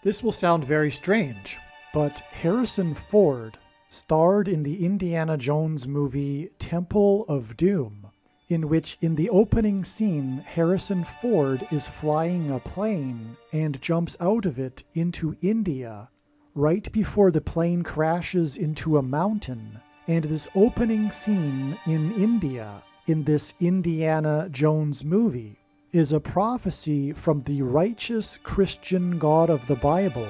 This will sound very strange, but Harrison Ford starred in the Indiana Jones movie Temple of Doom, in which in the opening scene, Harrison Ford is flying a plane and jumps out of it into India right before the plane crashes into a mountain. And this opening scene in India, in this Indiana Jones movie, is a prophecy from the righteous Christian God of the Bible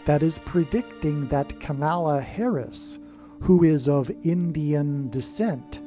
that is predicting that Kamala Harris, who is of Indian descent,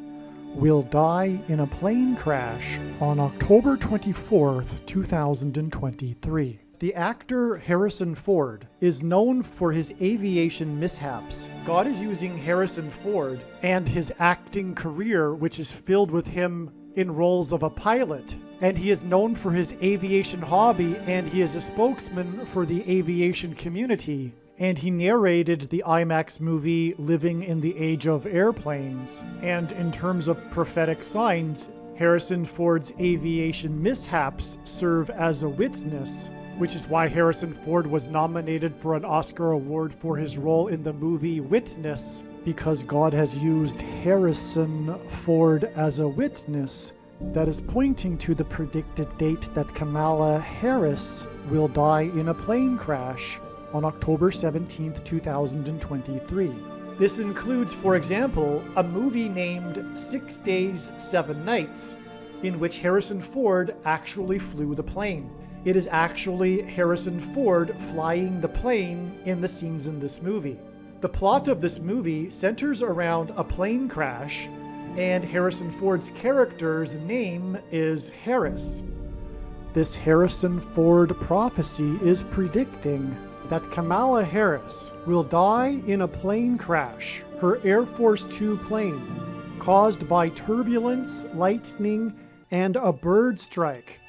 will die in a plane crash on October 24th, 2023. The actor Harrison Ford is known for his aviation mishaps. God is using Harrison Ford and his acting career, which is filled with him in roles of a pilot. And he is known for his aviation hobby, and he is a spokesman for the aviation community. And he narrated the IMAX movie Living in the Age of Airplanes. And in terms of prophetic signs, Harrison Ford's aviation mishaps serve as a witness, which is why Harrison Ford was nominated for an Oscar award for his role in the movie Witness, because God has used Harrison Ford as a witness that is pointing to the predicted date that Kamala Harris will die in a plane crash on October 17th, 2023. This includes, for example, a movie named 6 Days, 7 Nights, in which Harrison Ford actually flew the plane. It is actually Harrison Ford flying the plane in the scenes in this movie. The plot of this movie centers around a plane crash, and Harrison Ford's character's name is Harris. This Harrison Ford prophecy is predicting that Kamala Harris will die in a plane crash, her Air Force Two plane, caused by turbulence, lightning, and a bird strike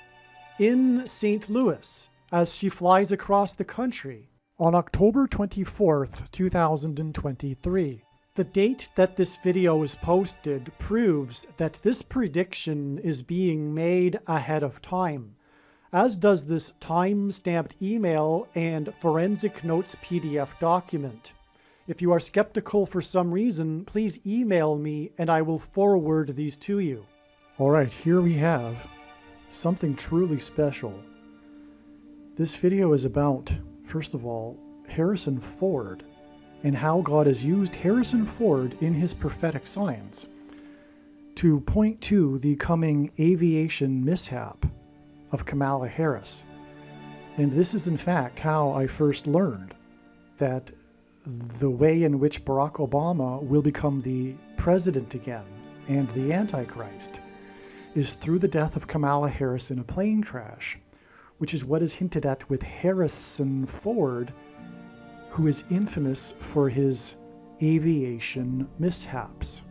in St. Louis as she flies across the country on October 24th, 2023. The date that this video is posted proves that this prediction is being made ahead of time, as does this time-stamped email and forensic notes PDF document. If you are skeptical for some reason, please email me and I will forward these to you. All right, here we have something truly special. This video is about, first of all, Harrison Ford and how God has used Harrison Ford in his prophetic signs to point to the coming aviation mishap of Kamala Harris. And this is in fact how I first learned that the way in which Barack Obama will become the president again and the Antichrist is through the death of Kamala Harris in a plane crash, which is what is hinted at with Harrison Ford, who is infamous for his aviation mishaps.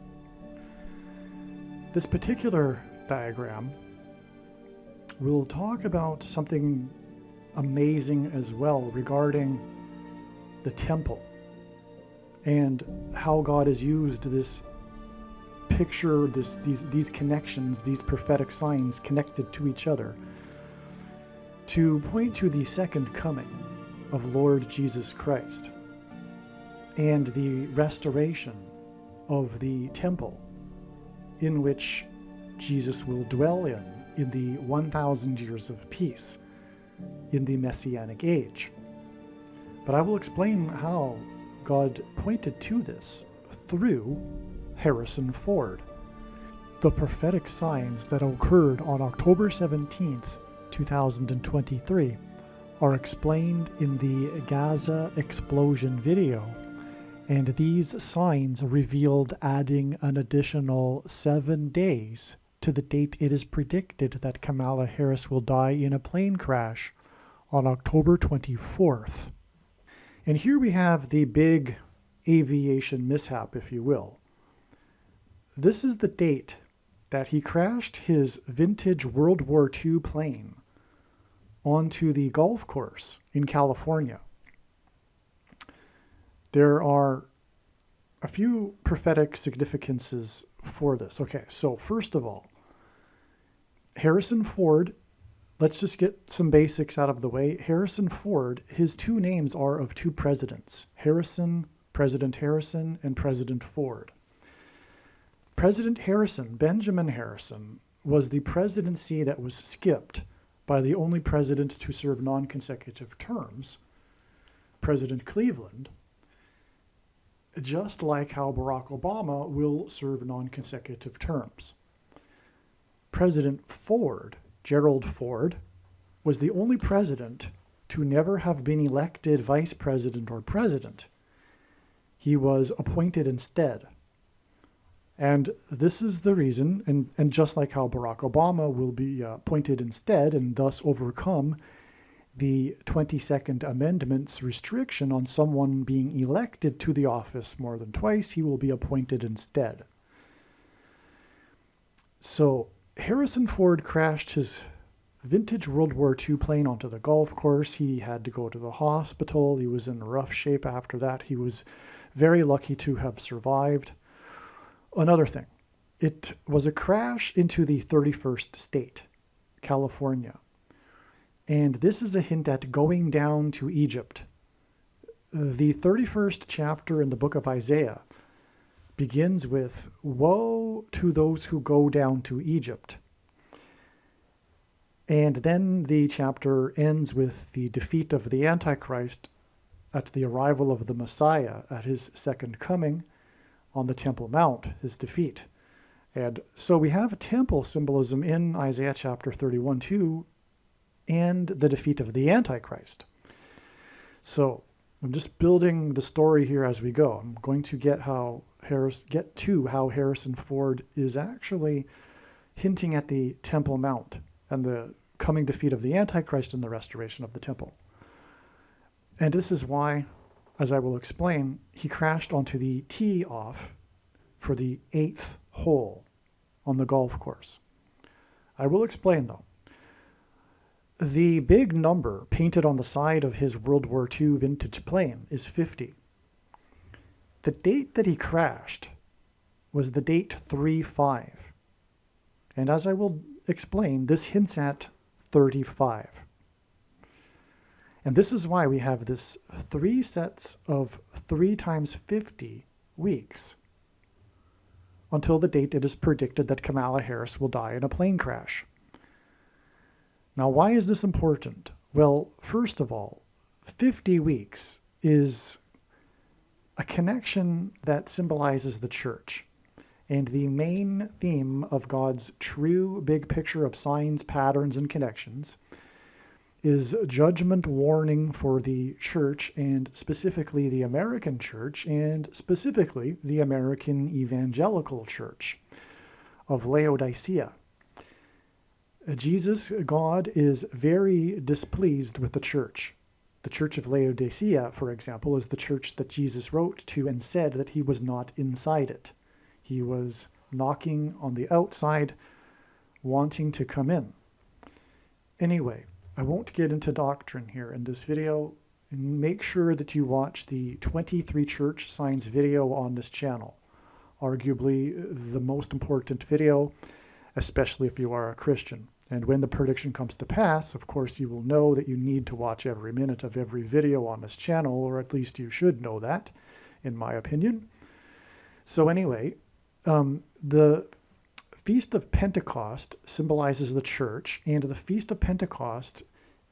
This particular diagram will talk about something amazing as well regarding the temple and how God has used this picture, these connections, these prophetic signs connected to each other to point to the second coming of Lord Jesus Christ and the restoration of the temple in which Jesus will dwell in the 1,000 years of peace in the Messianic age. But I will explain how God pointed to this through Harrison Ford. The prophetic signs that occurred on October 17th, 2023 are explained in the Gaza explosion video, and these signs revealed adding an additional 7 days to the date it is predicted that Kamala Harris will die in a plane crash on October 24th. And here we have the big aviation mishap, if you will. This is the date that he crashed his vintage World War II plane onto the golf course in California. There are a few prophetic significances for this. Okay, so first of all, Harrison Ford let's just get some basics out of the way. Harrison Ford, his two names are of two presidents, President Harrison, and President Ford. President Harrison, Benjamin Harrison, was the presidency that was skipped by the only president to serve non-consecutive terms, President Cleveland, just like how Barack Obama will serve non-consecutive terms. President Ford, Gerald Ford, was the only president to never have been elected vice president or president. He was appointed instead. And this is the reason, and just like how Barack Obama will be appointed instead and thus overcome the 22nd Amendment's restriction on someone being elected to the office more than twice, he will be appointed instead. So Harrison Ford crashed his vintage World War II plane onto the golf course. He had to go to the hospital. He was in rough shape after that. He was very lucky to have survived. Another thing, it was a crash into the 31st state, California. And this is a hint at going down to Egypt. The 31st chapter in the book of Isaiah begins with, "Woe to those who go down to Egypt." And then the chapter ends with the defeat of the Antichrist at the arrival of the Messiah at his second coming on the Temple Mount, his defeat. And so we have a temple symbolism in Isaiah chapter 31 too, and the defeat of the Antichrist. So I'm just building the story here as we go. I'm going to get to how Harrison Ford is actually hinting at the Temple Mount and the coming defeat of the Antichrist and the restoration of the temple. And this is why, as I will explain, he crashed onto the tee off for the 8th hole on the golf course. I will explain though. The big number painted on the side of his World War II vintage plane is 50. The date that he crashed was the date 3/5. And as I will explain, this hints at 35. And this is why we have this 3 sets of 3 times 50 weeks until the date it is predicted that Kamala Harris will die in a plane crash. Now, why is this important? Well, first of all, 50 weeks is a connection that symbolizes the church. And the main theme of God's true big picture of signs, patterns, and connections is judgment warning for the church, and specifically the American church, and specifically the American evangelical church of Laodicea. Jesus, God, is very displeased with the church. The church of Laodicea, for example, is the church that Jesus wrote to and said that he was not inside it. He was knocking on the outside, wanting to come in. Anyway, I won't get into doctrine here in this video. Make sure that you watch the 23 church signs video on this channel. Arguably the most important video, especially if you are a Christian. And when the prediction comes to pass, of course, you will know that you need to watch every minute of every video on this channel, or at least you should know that, in my opinion. So anyway, the Feast of Pentecost symbolizes the church, and the Feast of Pentecost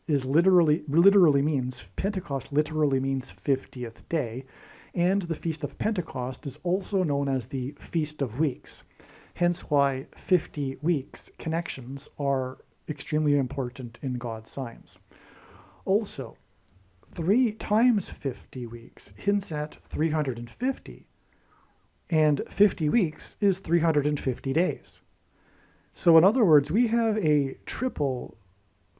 is literally means 50th day, and the Feast of Pentecost is also known as the Feast of Weeks. Hence why 50 weeks connections are extremely important in God's signs. Also, 3 times 50 weeks hints at 350, and 50 weeks is 350 days. So in other words, we have a triple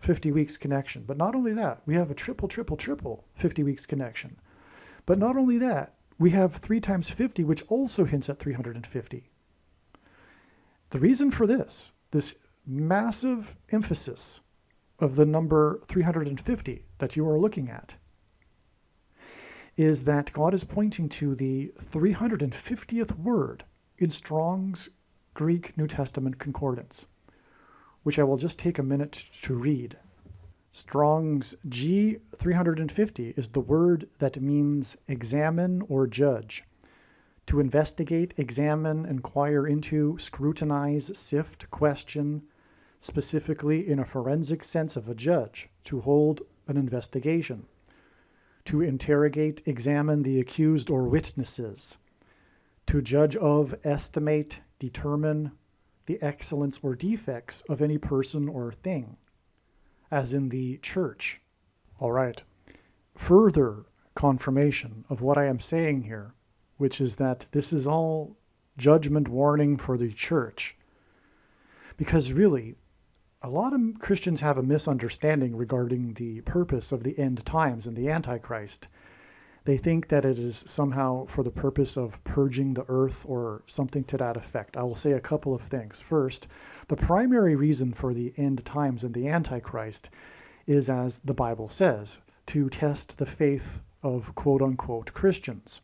50 weeks connection. But not only that, we have a triple 50 weeks connection. But not only that, we have 3 times 50, which also hints at 350. The reason for this massive emphasis of the number 350 that you are looking at, is that God is pointing to the 350th word in Strong's Greek New Testament Concordance, which I will just take a minute to read. Strong's G350 is the word that means examine or judge. To investigate, examine, inquire into, scrutinize, sift, question, specifically in a forensic sense of a judge, to hold an investigation. To interrogate, examine the accused or witnesses. To judge of, estimate, determine the excellence or defects of any person or thing, as in the church. All right. Further confirmation of what I am saying here, which is that this is all judgment warning for the church. Because really, a lot of Christians have a misunderstanding regarding the purpose of the end times and the Antichrist. They think that it is somehow for the purpose of purging the earth or something to that effect. I will say a couple of things. First, the primary reason for the end times and the Antichrist is, as the Bible says, to test the faith of quote-unquote Christians.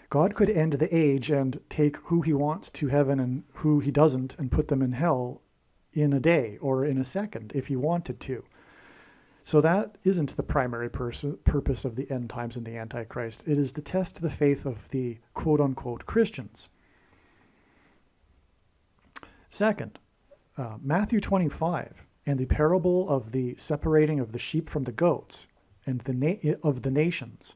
God could end the age and take who he wants to heaven and who he doesn't and put them in hell in a day or in a second if he wanted to. So that isn't the primary purpose of the end times and the Antichrist. It is to test the faith of the quote-unquote Christians. Second, Matthew 25 and the parable of the separating of the sheep from the goats and of the nations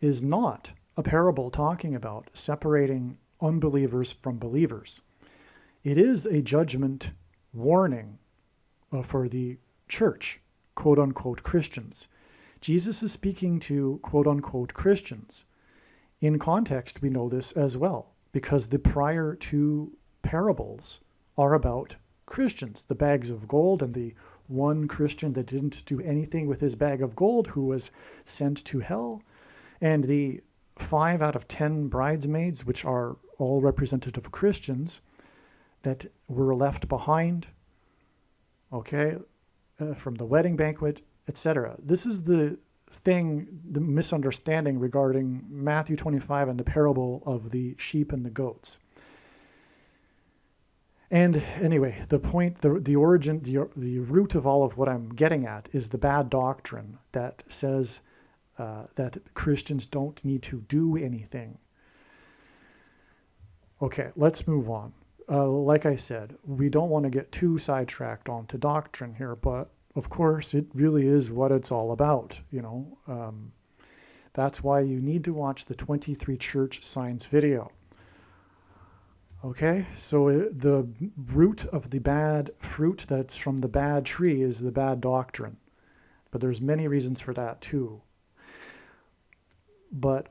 is not a parable talking about separating unbelievers from believers. It is a judgment warning for the church, quote-unquote Christians. Jesus is speaking to quote-unquote Christians. In context, we know this as well, because the prior two parables are about Christians, the bags of gold and the one Christian that didn't do anything with his bag of gold who was sent to hell, and the 5 out of 10 bridesmaids, which are all representative Christians, that were left behind, from the wedding banquet, etc. This is the misunderstanding regarding Matthew 25 and the parable of the sheep and the goats. And anyway, the point, the origin, the root of all of what I'm getting at is the bad doctrine that says that Christians don't need to do anything. Okay, let's move on. Like I said, we don't want to get too sidetracked onto doctrine here, but of course it really is what it's all about, That's why you need to watch the 23 Church Signs video. Okay, so the root of the bad fruit that's from the bad tree is the bad doctrine. But there's many reasons for that too. But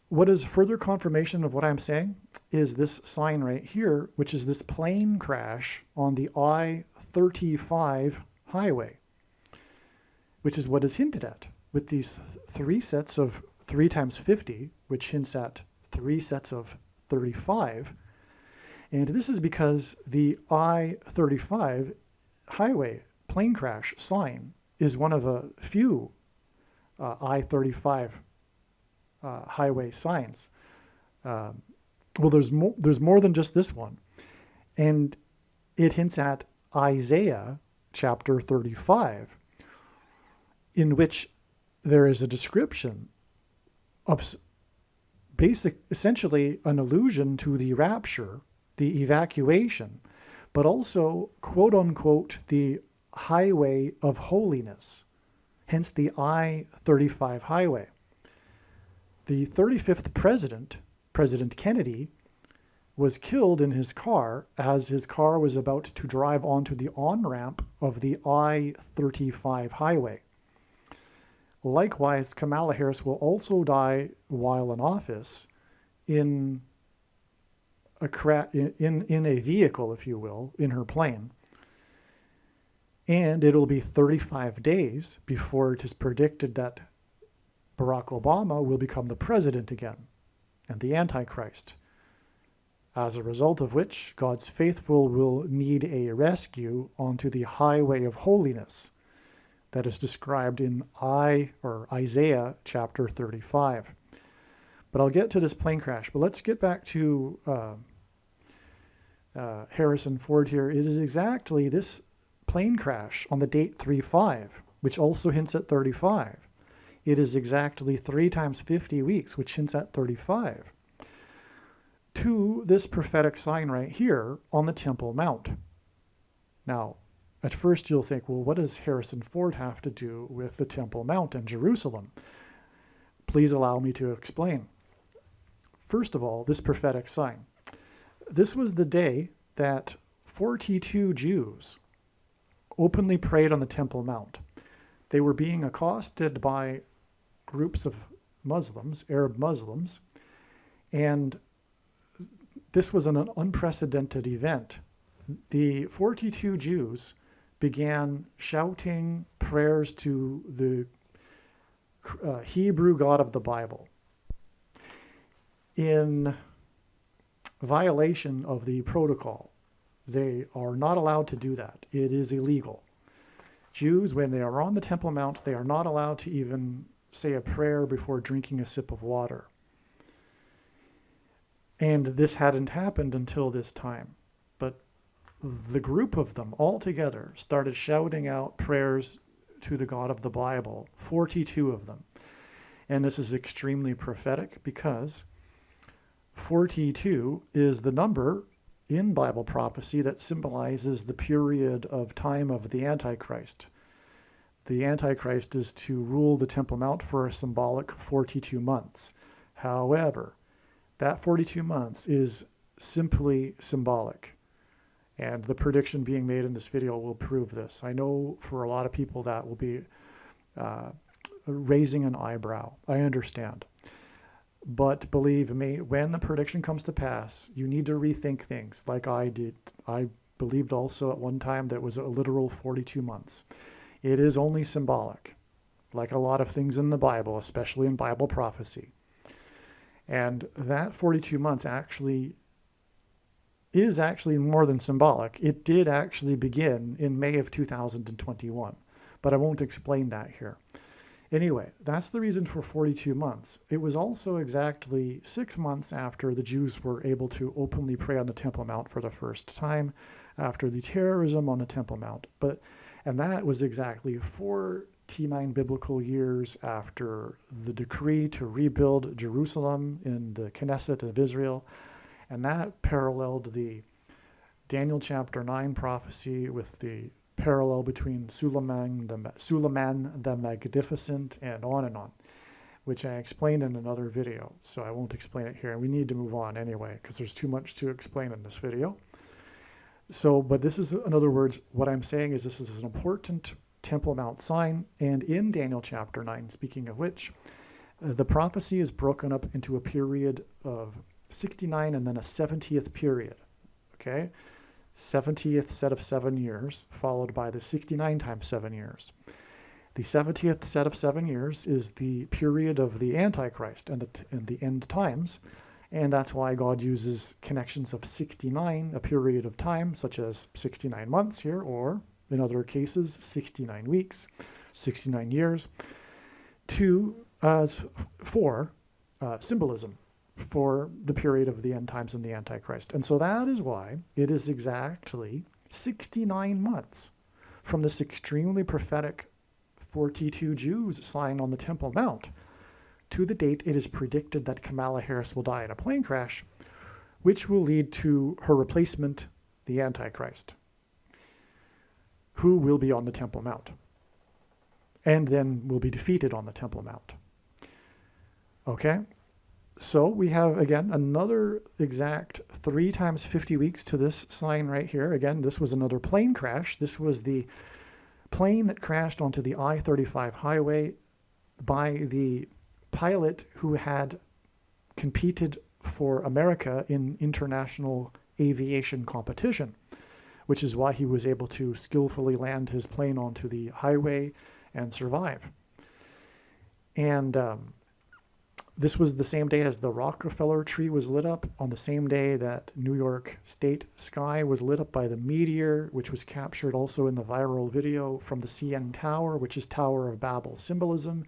what is further confirmation of what I'm saying is this sign right here, which is this plane crash on the I-35 highway, which is what is hinted at with these 3 sets of 3 times 50, which hints at 3 sets of 35. And this is because the I-35 highway plane crash sign is one of a few I-35 highway signs. Well, there's more than just this one. And it hints at Isaiah chapter 35, in which there is a description of essentially an allusion to the rapture, the evacuation, but also, quote unquote, the highway of holiness, hence the I-35 highway. The 35th president, President Kennedy, was killed in his car as his car was about to drive onto the on-ramp of the I-35 highway. Likewise, Kamala Harris will also die while in office in a vehicle, if you will, in her plane. And it'll be 35 days before it is predicted that Barack Obama will become the president again, and the Antichrist. As a result of which, God's faithful will need a rescue onto the highway of holiness that is described in Isaiah chapter 35. But I'll get to this plane crash. But let's get back to Harrison Ford here, it is exactly this plane crash on the date 3/5, which also hints at 35. It is exactly 3 times 50 weeks, which hints at 35, to this prophetic sign right here on the Temple Mount. Now, at first you'll think, well, what does Harrison Ford have to do with the Temple Mount and Jerusalem? Please allow me to explain. First of all, this prophetic sign. This was the day that 42 Jews openly prayed on the Temple Mount. They were being accosted by groups of Muslims, Arab Muslims, and this was an unprecedented event. The 42 Jews began shouting prayers to the Hebrew God of the Bible in violation of the protocol. They are not allowed to do that. It is illegal. Jews, when they are on the Temple Mount, they are not allowed to even say a prayer before drinking a sip of water. And this hadn't happened until this time. But the group of them all together started shouting out prayers to the God of the Bible, 42 of them. And this is extremely prophetic because 42 is the number in Bible prophecy that symbolizes the period of time of the Antichrist. The Antichrist is to rule the Temple Mount for a symbolic 42 months. However, that 42 months is simply symbolic. And the prediction being made in this video will prove this. I know for a lot of people that will be raising an eyebrow. I understand. But believe me, when the prediction comes to pass, you need to rethink things like I did. I believed also at one time that it was a literal 42 months. It is only symbolic, like a lot of things in the Bible, especially in Bible prophecy. And that 42 months is actually more than symbolic. It did actually begin in May of 2021, but I won't explain that here. Anyway, that's the reason for 42 months. It was also exactly 6 months after the Jews were able to openly pray on the Temple Mount for the first time, after the terrorism on the Temple Mount. And that was exactly 49 biblical years after the decree to rebuild Jerusalem in the Knesset of Israel. And that paralleled the Daniel chapter 9 prophecy with the parallel between Suleiman the Magnificent and on, which I explained in another video, so I won't explain it here. We need to move on anyway, because there's too much to explain in this video. So, but this is, in other words, what I'm saying is this is an important Temple Mount sign, and in Daniel chapter 9, speaking of which, the prophecy is broken up into a period of 69 and then a 70th period, okay? 70th set of 7 years, followed by the 69 times 7 years. The 70th set of 7 years is the period of the Antichrist and the end times, and that's why God uses connections of 69, a period of time, such as 69 months here, or in other cases, 69 weeks, 69 years, for symbolism for the period of the end times and the Antichrist. And so that is why it is exactly 69 months from this extremely prophetic 42 Jews sign on the Temple Mount to the date it is predicted that Kamala Harris will die in a plane crash, which will lead to her replacement, the Antichrist, who will be on the Temple Mount and then will be defeated on the Temple Mount. Okay? So we have, again, another exact 3 times 50 weeks to this sign right here. Again, this was another plane crash. This was the plane that crashed onto the I-35 highway by the pilot who had competed for America in international aviation competition, which is why he was able to skillfully land his plane onto the highway and survive. And this was the same day as the Rockefeller tree was lit up, on the same day that New York State sky was lit up by the meteor, which was captured also in the viral video from the CN Tower, which is Tower of Babel symbolism.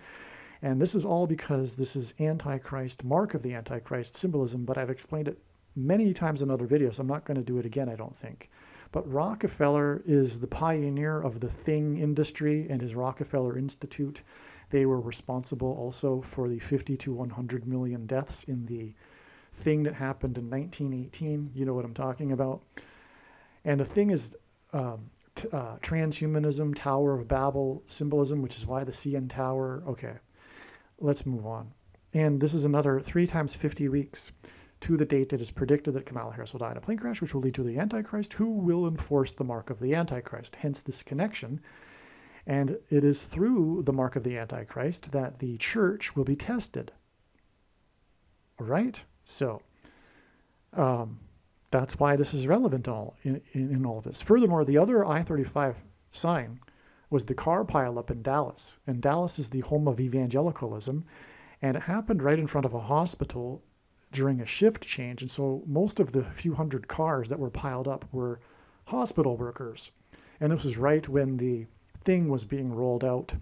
And this is all because this is Antichrist, mark of the Antichrist symbolism, but I've explained it many times in other videos. I'm not going to do it again, I don't think. But Rockefeller is the pioneer of the thing industry and his Rockefeller Institute. They were responsible also for the 50 to 100 million deaths in the thing that happened in 1918. You know what I'm talking about. And the thing is transhumanism, Tower of Babel symbolism, which is why the CN Tower. Okay, let's move on. And this is another 3 times 50 weeks to the date it is predicted that Kamala Harris will die in a plane crash, which will lead to the Antichrist, who will enforce the mark of the Antichrist. Hence this connection. And it is through the mark of the Antichrist that the church will be tested. All right? So that's why this is relevant in all of this. Furthermore, the other I-35 sign was the car pileup in Dallas. And Dallas is the home of evangelicalism. And it happened right in front of a hospital during a shift change. And so most of the few hundred cars that were piled up were hospital workers. And this was right when the thing was being rolled out.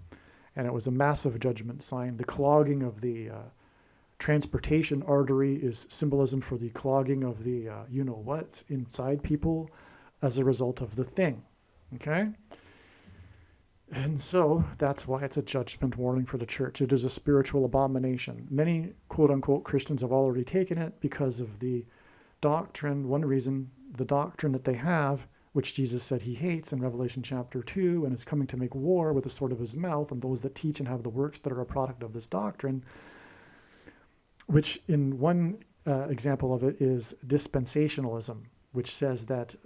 And it was a massive judgment sign. The clogging of the transportation artery is symbolism for the clogging of the you-know-what inside people as a result of the thing. Okay? And so that's why it's a judgment warning for the church. It is a spiritual abomination. Many quote-unquote Christians have already taken it because of the doctrine. One reason, the doctrine that they have, which Jesus said he hates in Revelation chapter 2 and is coming to make war with the sword of his mouth, and those that teach and have the works that are a product of this doctrine, which in one example of it is dispensationalism, which says that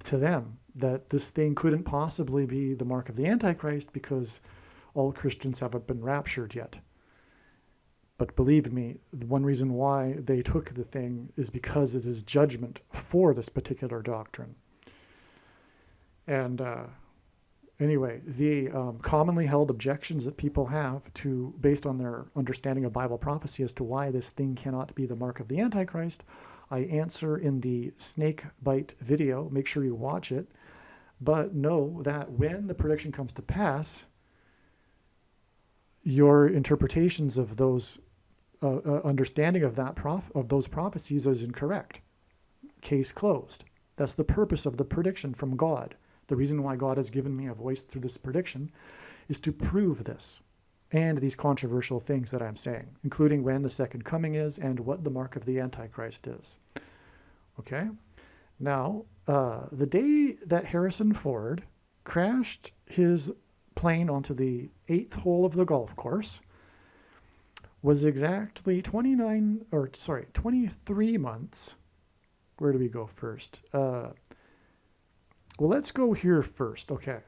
to them that this thing couldn't possibly be the mark of the Antichrist because all Christians haven't been raptured yet. But believe me, the one reason why they took the thing is because it is judgment for this particular doctrine. And anyway, the commonly held objections that people have to, based on their understanding of Bible prophecy as to why this thing cannot be the mark of the Antichrist, I answer in the snake bite video. Make sure you watch it. But know that when the prediction comes to pass, your interpretations of those understanding of that of those prophecies is incorrect. Case closed. That's the purpose of the prediction from God. The reason why God has given me a voice through this prediction is to prove this and these controversial things that I'm saying, including when the second coming is and what the mark of the Antichrist is. Okay? Now, the day that Harrison Ford crashed his plane onto the 8th hole of the golf course was exactly 23 months. Where do we go first? Well, let's go here first. Okay.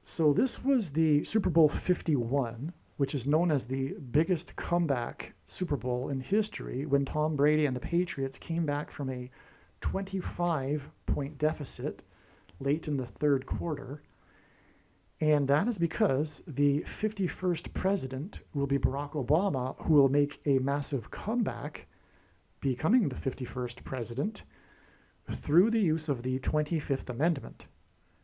So this was the Super Bowl 51, which is known as the biggest comeback Super Bowl in history, when Tom Brady and the Patriots came back from a 25-point deficit late in the third quarter. And that is because the 51st president will be Barack Obama, who will make a massive comeback, becoming the 51st president, through the use of the 25th Amendment,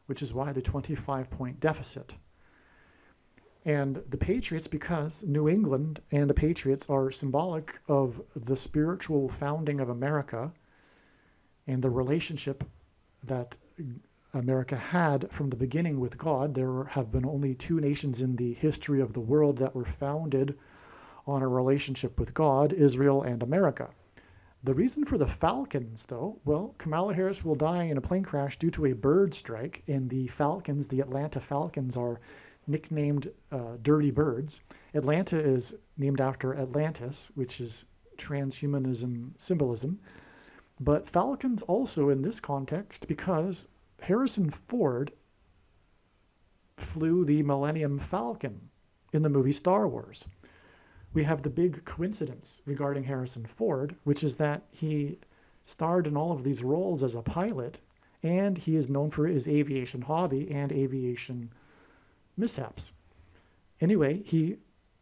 which is why the 25-point deficit. And the Patriots, because New England and the Patriots are symbolic of the spiritual founding of America and the relationship that America had from the beginning with God. There have been only two nations in the history of the world that were founded on a relationship with God, Israel and America. The reason for the Falcons, though, well, Kamala Harris will die in a plane crash due to a bird strike, and the Falcons, the Atlanta Falcons, are nicknamed Dirty Birds. Atlanta is named after Atlantis, which is transhumanism symbolism. But Falcons also in this context because Harrison Ford flew the Millennium Falcon in the movie Star Wars. We have the big coincidence regarding Harrison Ford, which is that he starred in all of these roles as a pilot, and he is known for his aviation hobby and aviation mishaps. Anyway, he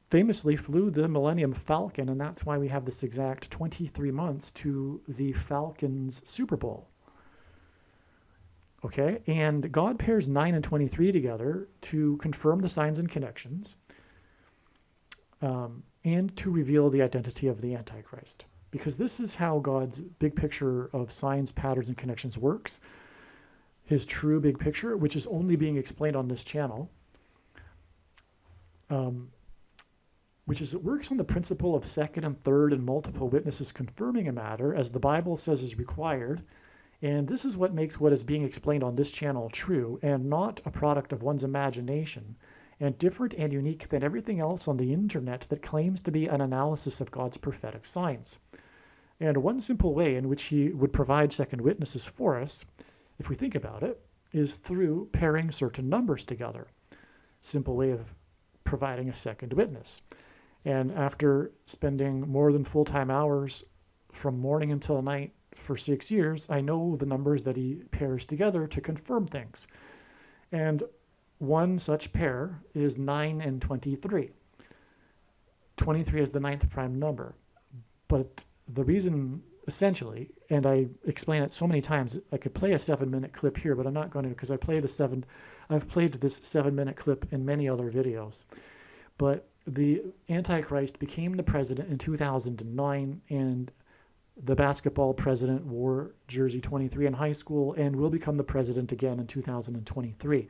famously flew the Millennium Falcon, and that's why we have this exact 23 months to the Falcons Super Bowl. Okay, and God pairs 9 and 23 together to confirm the signs and connections, and to reveal the identity of the Antichrist. because this is how God's big picture of signs, patterns, and connections works. His true big picture, which is only being explained on this channel, which is it works on the principle of second and third and multiple witnesses confirming a matter as the Bible says is required. And this is what makes what is being explained on this channel true and not a product of one's imagination, and different and unique than everything else on the internet that claims to be an analysis of God's prophetic signs. And one simple way in which he would provide second witnesses for us, if we think about it, is through pairing certain numbers together. Simple way of providing a second witness. And after spending more than full-time hours from morning until night for 6 years, I know the numbers that he pairs together to confirm things. And one such pair is 9 and 23. 23 is the ninth prime number. But the reason, essentially, and I explain it so many times, I could play a 7-minute clip here, but I'm not going to, because I've played this 7-minute clip in many other videos. But the Antichrist became the president in 2009, and the basketball president wore jersey 23 in high school and will become the president again in 2023. And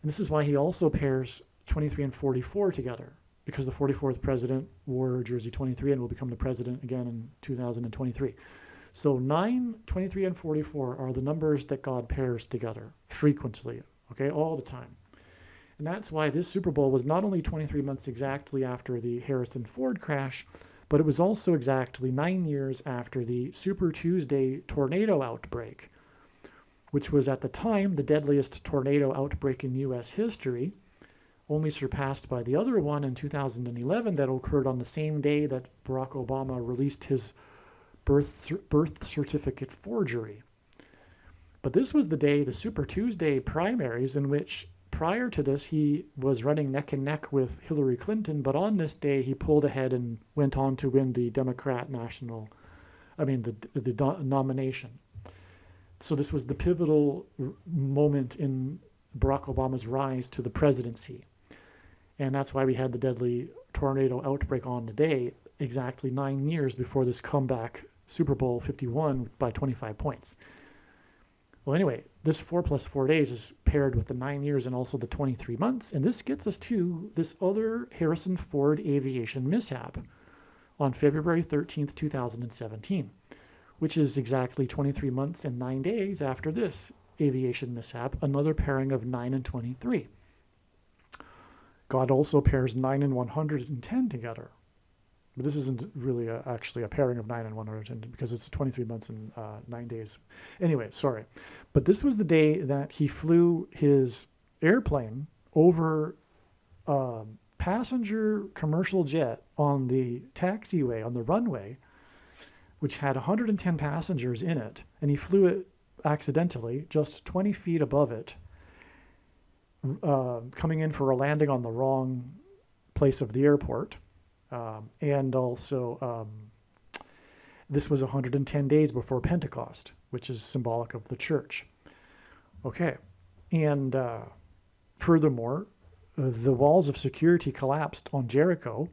this is why he also pairs 23 and 44 together, because the 44th president wore jersey 23 and will become the president again in 2023. So 9, 23, and 44 are the numbers that God pairs together frequently, okay, all the time. And that's why this Super Bowl was not only 23 months exactly after the Harrison Ford crash, but it was also exactly 9 years after the Super Tuesday tornado outbreak, which was at the time the deadliest tornado outbreak in U.S. history, only surpassed by the other one in 2011 that occurred on the same day that Barack Obama released his birth certificate forgery. But this was the day, the Super Tuesday primaries, in which prior to this he was running neck and neck with Hillary Clinton, but on this day he pulled ahead and went on to win the Democrat nomination. So this was the pivotal moment in Barack Obama's rise to the presidency. And that's why we had the deadly tornado outbreak on the day, exactly 9 years before this comeback Super Bowl 51 by 25 points. Well, anyway, this 4 plus 4 days is paired with the 9 years and also the 23 months. And this gets us to this other Harrison Ford aviation mishap on February 13th, 2017, which is exactly 23 months and 9 days after this aviation mishap, another pairing of 9 and 23. God also pairs 9 and 110 together. But this isn't really actually a pairing of 9 and 110 because it's 23 months and 9 days. Anyway, sorry. But this was the day that he flew his airplane over a passenger commercial jet on the taxiway, on the runway, which had 110 passengers in it. And he flew it accidentally, just 20 feet above it, coming in for a landing on the wrong place of the airport. And also, this was 110 days before Pentecost, which is symbolic of the church. Okay. And furthermore, the walls of security collapsed on Jericho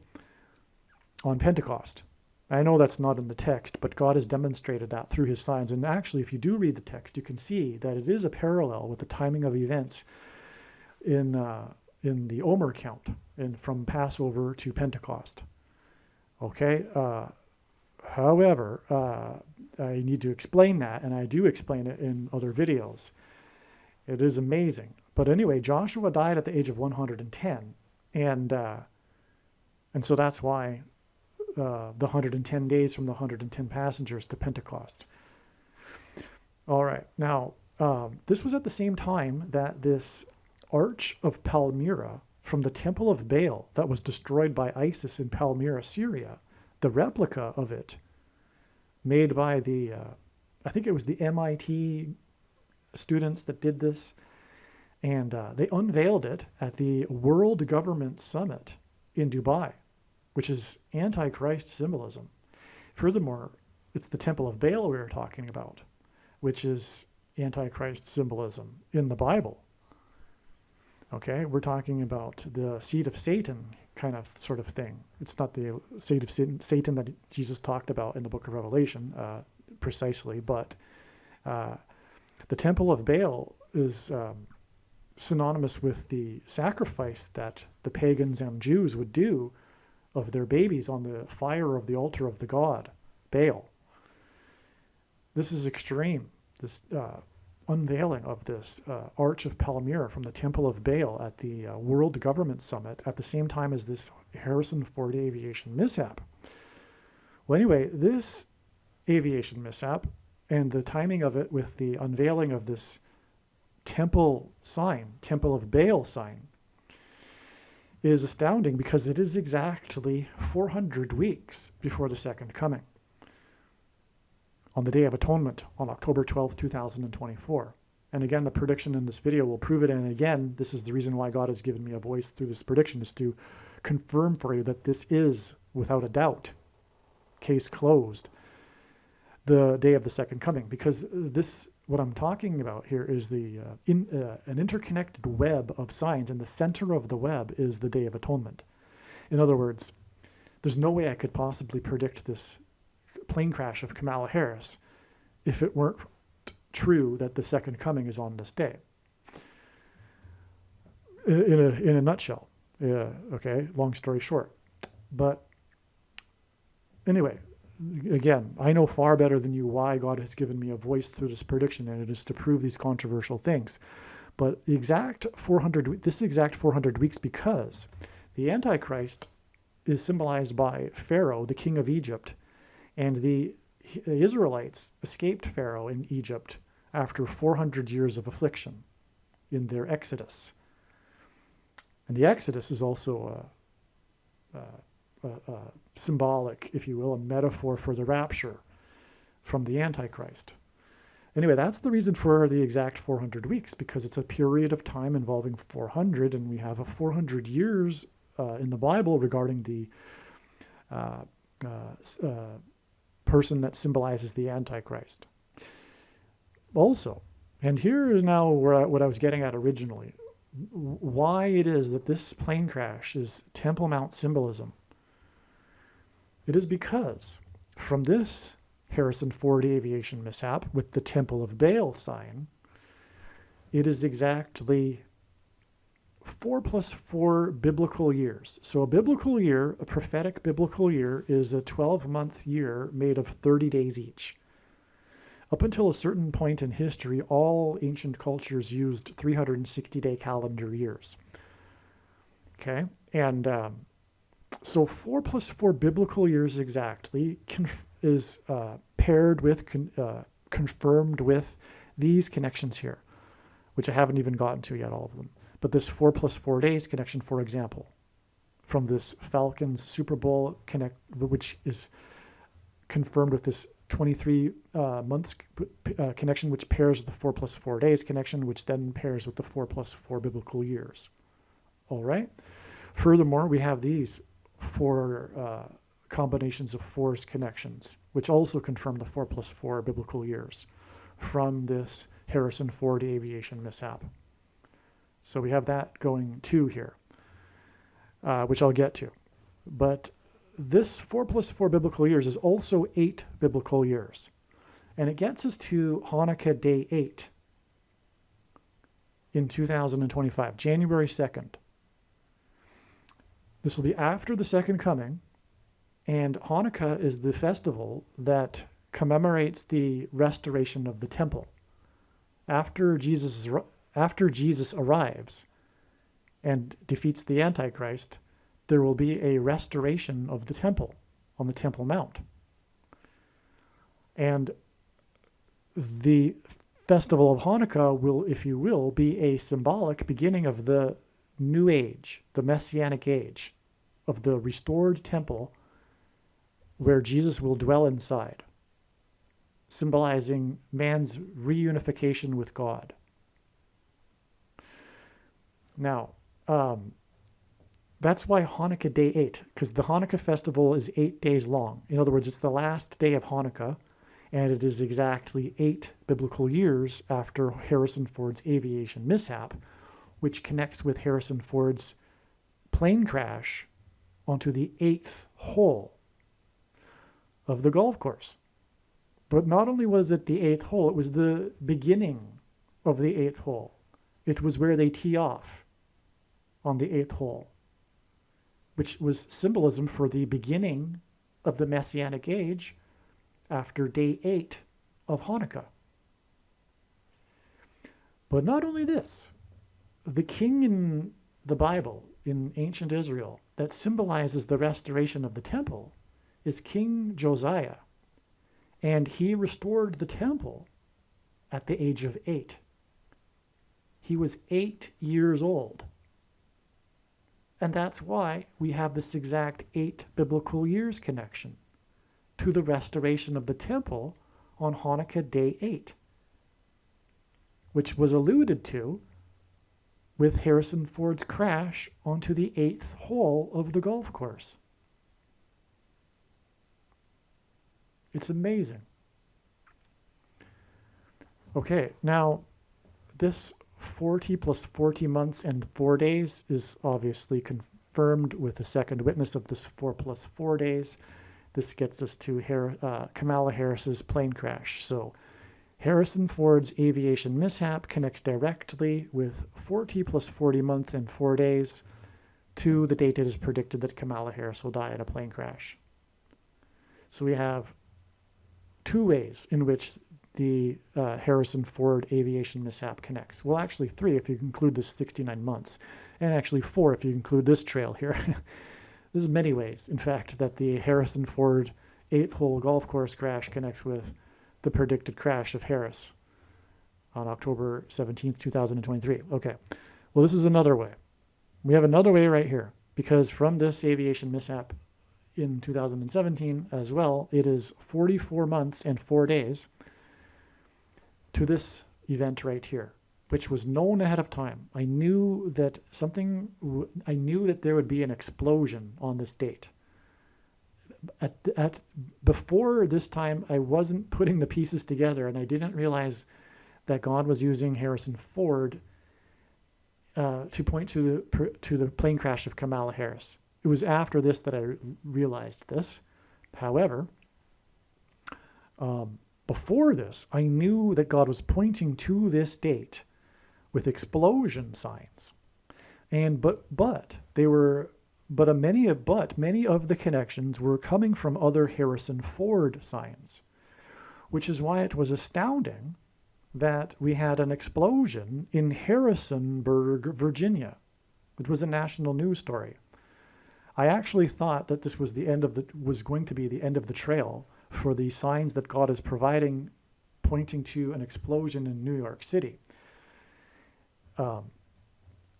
on Pentecost. I know that's not in the text, but God has demonstrated that through his signs. And actually, if you do read the text, you can see that it is a parallel with the timing of events in the Omer count, and from Passover to Pentecost. Okay. However, I need to explain that, and I do explain it in other videos. It is amazing. But anyway, Joshua died at the age of 110, and so that's why the 110 days from the 110 passengers to Pentecost. All right. Now, this was at the same time that this Arch of Palmyra from the Temple of Baal that was destroyed by ISIS in Palmyra, Syria, the replica of it made by the, I think it was the MIT students that did this, and they unveiled it at the World Government Summit in Dubai, which is Antichrist symbolism. Furthermore, it's the Temple of Baal we were talking about, which is Antichrist symbolism in the Bible. Okay, we're talking about the seed of Satan kind of sort of thing. It's not the seed of Satan that Jesus talked about in the book of Revelation precisely, but the temple of Baal is synonymous with the sacrifice that the pagans and Jews would do of their babies on the fire of the altar of the god Baal. This is extreme, this unveiling of this Arch of Palmyra from the Temple of Baal at the World Government Summit at the same time as this Harrison Ford aviation mishap. Well, anyway, this aviation mishap and the timing of it with the unveiling of this temple sign, Temple of Baal sign, is astounding because it is exactly 400 weeks before the second coming, on the Day of Atonement on October 12th, 2024. And again, the prediction in this video will prove it. And again, this is the reason why God has given me a voice through this prediction, is to confirm for you that this is, without a doubt, case closed, the day of the second coming. Because this, what I'm talking about here, is an interconnected web of signs, and the center of the web is the Day of Atonement. In other words, there's no way I could possibly predict this plane crash of Kamala Harris if it weren't true that the second coming is on this day. In a nutshell. Okay, long story short. But anyway, again, I know far better than you why God has given me a voice through this prediction, and it is to prove these controversial things. But this exact 400 weeks, because the Antichrist is symbolized by Pharaoh, the king of Egypt, and the Israelites escaped Pharaoh in Egypt after 400 years of affliction in their Exodus. And the Exodus is also symbolic, if you will, a metaphor for the rapture from the Antichrist. Anyway, that's the reason for the exact 400 weeks, because it's a period of time involving 400, and we have a 400 years in the Bible regarding the person that symbolizes the Antichrist. Also, and here is now what I was getting at originally, why it is that this plane crash is Temple Mount symbolism. It is because from this Harrison Ford aviation mishap with the Temple of Baal sign, it is exactly 4 + 4 biblical years. So a biblical year, a prophetic biblical year, is a 12-month year made of 30 days each. Up until a certain point in history, all ancient cultures used 360-day calendar years. Okay? And so 4 + 4 biblical years exactly is paired with, confirmed with these connections here, which I haven't even gotten to yet, all of them. But this 4 + 4 days connection, for example, from this Falcons Super Bowl which is confirmed with this 23 months connection, which pairs with the 4 + 4 days connection, which then pairs with the 4 + 4 biblical years. All right. Furthermore, we have these 4 combinations of force connections, which also confirm the 4 + 4 biblical years from this Harrison Ford aviation mishap. So we have that going too here, which I'll get to. But this 4 + 4 biblical years is also 8 biblical years. And it gets us to Hanukkah Day 8 in 2025, January 2nd. This will be after the second coming, and Hanukkah is the festival that commemorates the restoration of the temple. After Jesus arrives and defeats the Antichrist, there will be a restoration of the temple on the Temple Mount. And the festival of Hanukkah will, if you will, be a symbolic beginning of the new age, the Messianic age, of the restored temple where Jesus will dwell inside, symbolizing man's reunification with God. Now, that's why Hanukkah Day 8, because the Hanukkah festival is 8 days long. In other words, it's the last day of Hanukkah, and it is exactly 8 biblical years after Harrison Ford's aviation mishap, which connects with Harrison Ford's plane crash onto the 8th hole of the golf course. But not only was it the 8th hole, it was the beginning of the 8th hole. It was where they tee off on the 8th hole, which was symbolism for the beginning of the Messianic age after day 8 of Hanukkah. But not only this, the king in the Bible, in ancient Israel, that symbolizes the restoration of the temple is King Josiah. And he restored the temple at the age of 8. He was 8 years old. And that's why we have this exact 8 biblical years connection to the restoration of the temple on Hanukkah day 8, which was alluded to with Harrison Ford's crash onto the 8th hole of the golf course. It's amazing. Okay, now this 40 plus 40 months and 4 days is obviously confirmed with the second witness of this 4 plus 4 days. This gets us to Kamala Harris's plane crash. So Harrison Ford's aviation mishap connects directly with 40 plus 40 months and 4 days to the date it is predicted that Kamala Harris will die in a plane crash. So we have 2 ways in which the Harrison Ford aviation mishap connects. Well, actually 3 if you include this 69 months, and actually 4 if you include this trail here. There's many ways, in fact, that the Harrison Ford 8th hole golf course crash connects with the predicted crash of Harris on October 17th, 2023. Okay, well, this is another way. We have another way right here, because from this aviation mishap in 2017 as well, it is 44 months and 4 days to this event right here, which was known ahead of time. I knew that there would be an explosion on this date. Before this time, I wasn't putting the pieces together, and I didn't realize that God was using Harrison Ford to point to the plane crash of Kamala Harris. It was after this that I realized this. However, before this, I knew that God was pointing to this date with explosion signs, and many of the connections were coming from other Harrison Ford signs, which is why it was astounding that we had an explosion in Harrisonburg, Virginia. It was a national news story. I actually thought that this was going to be the end of the trail for the signs that God is providing, pointing to an explosion in New York City.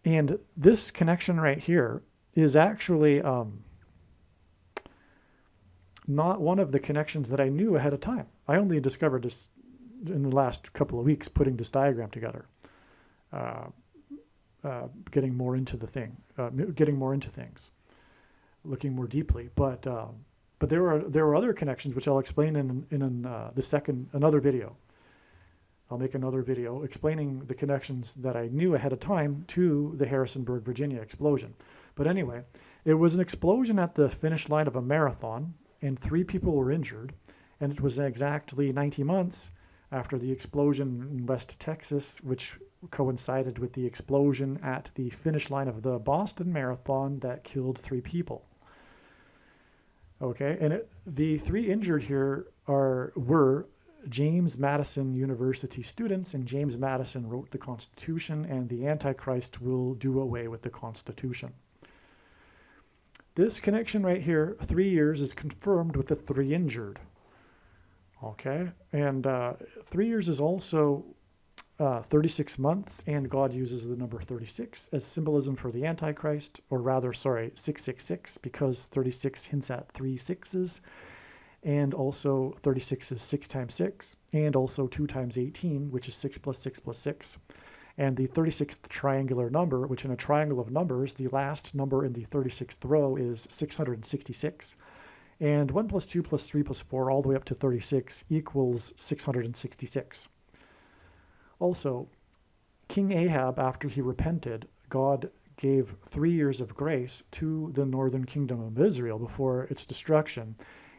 And this connection right here is actually not one of the connections that I knew ahead of time. I only discovered this in the last couple of weeks, putting this diagram together, getting more into things, looking more deeply. But there were other connections which I'll explain in another video. I'll make another video explaining the connections that I knew ahead of time to the Harrisonburg, Virginia explosion. But anyway, it was an explosion at the finish line of a marathon, and 3 people were injured. And it was exactly 90 months after the explosion in West Texas, which coincided with the explosion at the finish line of the Boston Marathon that killed 3 people. Okay, and the 3 injured here were James Madison University students, and James Madison wrote the Constitution, and the Antichrist will do away with the Constitution. This connection right here, 3 years, is confirmed with the 3 injured. Okay, and 3 years is also 36 months, and God uses the number 36 as symbolism for the Antichrist, or rather, 666, because 36 hints at 3 sixes, and also 36 is 6 times 6, and also 2 times 18, which is 6 plus 6 plus 6. And the 36th triangular number, which in a triangle of numbers, the last number in the 36th row is 666. And 1 plus 2 plus 3 plus 4 all the way up to 36 equals 666. Also, King Ahab, after he repented, God gave 3 years of grace to the northern kingdom of Israel before its destruction.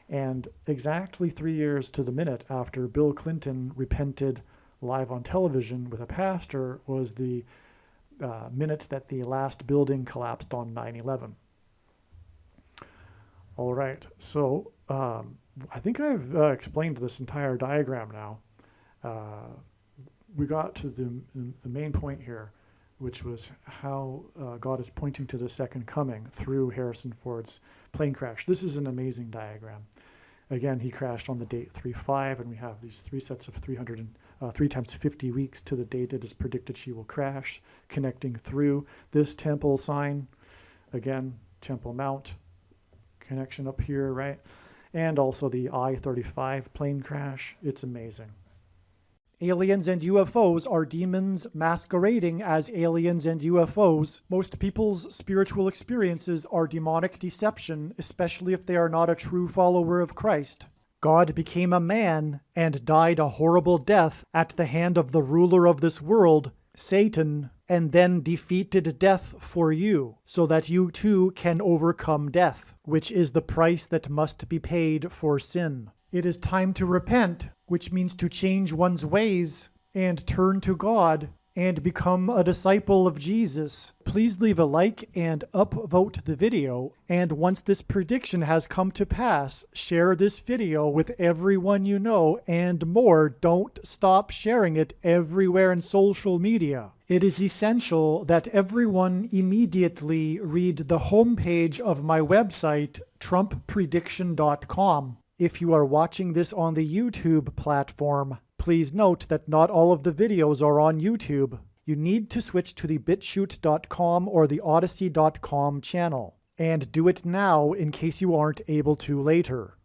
And exactly 3 years to the minute after Bill Clinton repented live on television with a pastor was the minute that the last building collapsed on 9/11. All right, so I think I've explained this entire diagram now. We got to the main point here, which was how God is pointing to the second coming through Harrison Ford's plane crash. This is an amazing diagram. Again, he crashed on the date 3/5, and we have these 3 sets of 3 times 50 weeks to the date it is predicted she will crash, connecting through this temple sign. Again, Temple Mount connection up here, right? And also the I-35 plane crash. It's amazing. Aliens and UFOs are demons masquerading as aliens and UFOs. Most people's spiritual experiences are demonic deception, especially if they are not a true follower of Christ. God became a man and died a horrible death at the hand of the ruler of this world, Satan, and then defeated death for you, so that you too can overcome death, which is the price that must be paid for sin. It is time to repent, which means to change one's ways and turn to God and become a disciple of Jesus. Please leave a like and upvote the video. And once this prediction has come to pass, share this video with everyone you know and more. Don't stop sharing it everywhere in social media. It is essential that everyone immediately read the homepage of my website, TrumpPrediction.com. If you are watching this on the YouTube platform, please note that not all of the videos are on YouTube. You need to switch to the BitChute.com or the Odyssey.com channel. And do it now in case you aren't able to later.